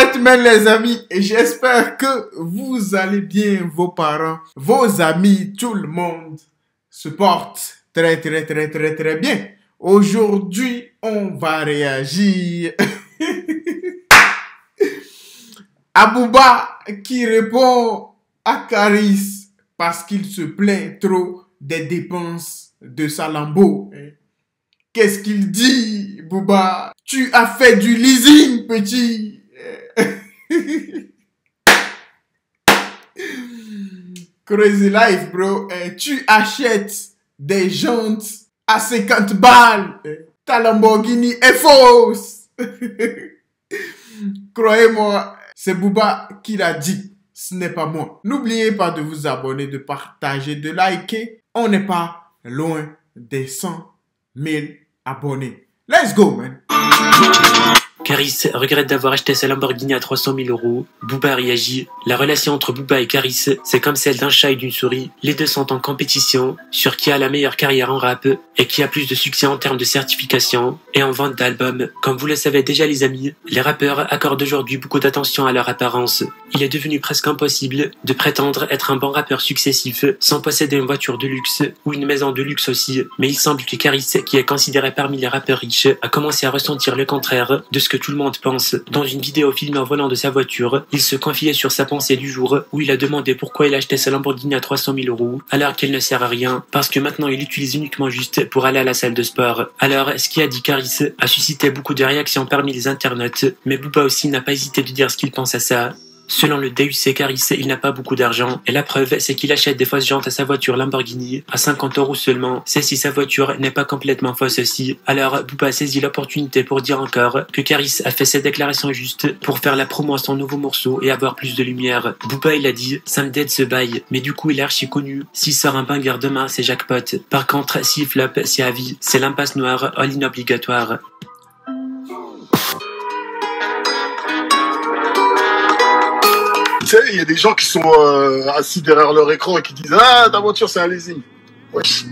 Alright, men les amis, et j'espère que vous allez bien, vos parents, vos amis, tout le monde se porte très bien. Aujourd'hui, on va réagir à Booba qui répond à Caris parce qu'il se plaint trop des dépenses de sa Lambo. Qu'est-ce qu'il dit, Booba? Tu as fait du leasing, petit. Crazy life, bro. Tu achètes des jantes à 50 balles. Ta Lamborghini est fausse. Croyez-moi, c'est Booba qui l'a dit. Ce n'est pas moi. N'oubliez pas de vous abonner, de partager, de liker. On n'est pas loin des 100 000 abonnés. Let's go, man. Caris regrette d'avoir acheté sa Lamborghini à 300 000 €. Booba réagit. La relation entre Booba et Caris, c'est comme celle d'un chat et d'une souris. Les deux sont en compétition sur qui a la meilleure carrière en rap et qui a plus de succès en termes de certification et en vente d'albums. Comme vous le savez déjà les amis, les rappeurs accordent aujourd'hui beaucoup d'attention à leur apparence. Il est devenu presque impossible de prétendre être un bon rappeur successif sans posséder une voiture de luxe ou une maison de luxe aussi. Mais il semble que Caris, qui est considéré parmi les rappeurs riches, a commencé à ressentir le contraire de ce que tout le monde pense. Dans une vidéo filmée en volant de sa voiture, il se confiait sur sa pensée du jour où il a demandé pourquoi il achetait sa Lamborghini à 300 000 € alors qu'elle ne sert à rien parce que maintenant il l'utilise uniquement juste pour aller à la salle de sport. Alors, ce qu'a dit Caris a suscité beaucoup de réactions parmi les internautes, mais Booba aussi n'a pas hésité de dire ce qu'il pense à ça. Selon le DUC Caris, il n'a pas beaucoup d'argent et la preuve c'est qu'il achète des fausses jantes à sa voiture Lamborghini à 50 € seulement. C'est si sa voiture n'est pas complètement fausse aussi. Alors Booba saisit l'opportunité pour dire encore que Caris a fait cette déclaration juste pour faire la promo à son nouveau morceau et avoir plus de lumière. Booba il a dit ça me dead ce bail, mais du coup il est archi connu. S'il sort un banger demain c'est jackpot. Par contre s'il flop c'est à vie, c'est l'impasse noire all in obligatoire. Tu sais, il y a des gens qui sont assis derrière leur écran et qui disent « Ah, ta voiture, c'est un leasing. » Wesh,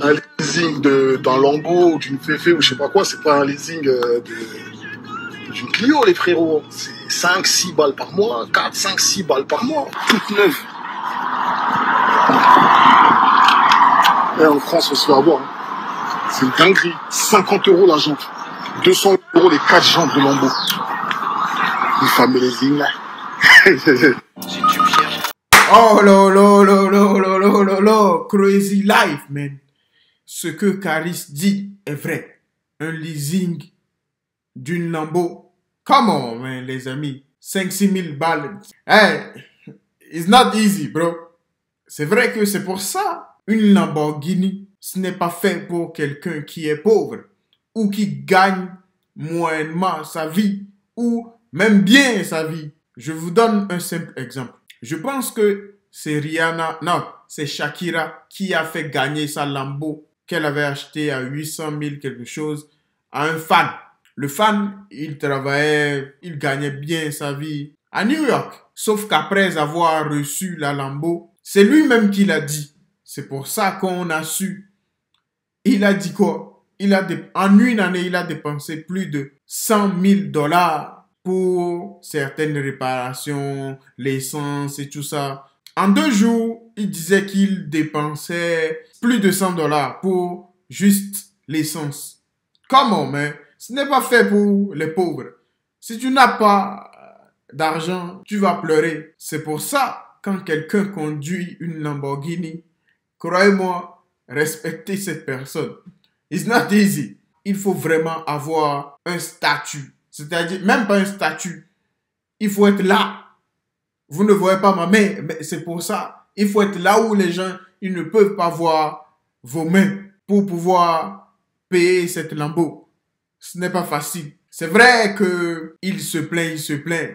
un leasing d'un Lambo ou d'une Féfé ou je sais pas quoi, c'est pas un leasing d'une Clio, les frérots. C'est 5-6 balles par mois, 4-5-6 balles par mois, toute neuve. Et en France, on se fait avoir. Hein. C'est une dinguerie. 50 € la jante. 200 € les 4 jantes de Lambo. Les fameux leasing, là. Oh là, crazy life, man. Ce que Caris dit est vrai. Un leasing d'une Lambo. Come on, man, les amis. 5-6 000 balles. Hey, it's not easy, bro. C'est vrai que c'est pour ça. Une Lamborghini, ce n'est pas fait pour quelqu'un qui est pauvre ou qui gagne moyennement sa vie ou même bien sa vie. Je vous donne un simple exemple. Je pense que c'est c'est Shakira qui a fait gagner sa Lambo qu'elle avait acheté à 800 000 quelque chose à un fan. Le fan, il travaillait, il gagnait bien sa vie à New York. Sauf qu'après avoir reçu la Lambo, c'est lui-même qui l'a dit. C'est pour ça qu'on a su. Il a dit quoi? En une année, il a dépensé plus de 100 000 $ pour certaines réparations, l'essence et tout ça. En 2 jours, il disait qu'il dépensait plus de 100 $ pour juste l'essence. Comment, mais ce n'est pas fait pour les pauvres. Si tu n'as pas d'argent, tu vas pleurer. C'est pour ça, quand quelqu'un conduit une Lamborghini, croyez-moi, respectez cette personne. It's not easy. Il faut vraiment avoir un statut. C'est-à-dire, même pas un statut. Il faut être là. Vous ne voyez pas ma main, mais c'est pour ça. Il faut être là où les gens, ils ne peuvent pas voir vos mains pour pouvoir payer cette Lambo. Ce n'est pas facile. C'est vrai que il se plaint.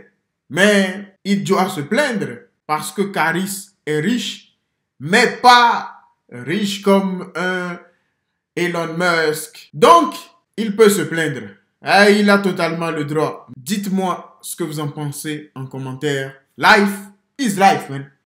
Mais il doit se plaindre parce que Caris est riche, mais pas riche comme un Elon Musk. Donc, il peut se plaindre. Il a totalement le droit. Dites-moi ce que vous en pensez en commentaire. Life is life, man.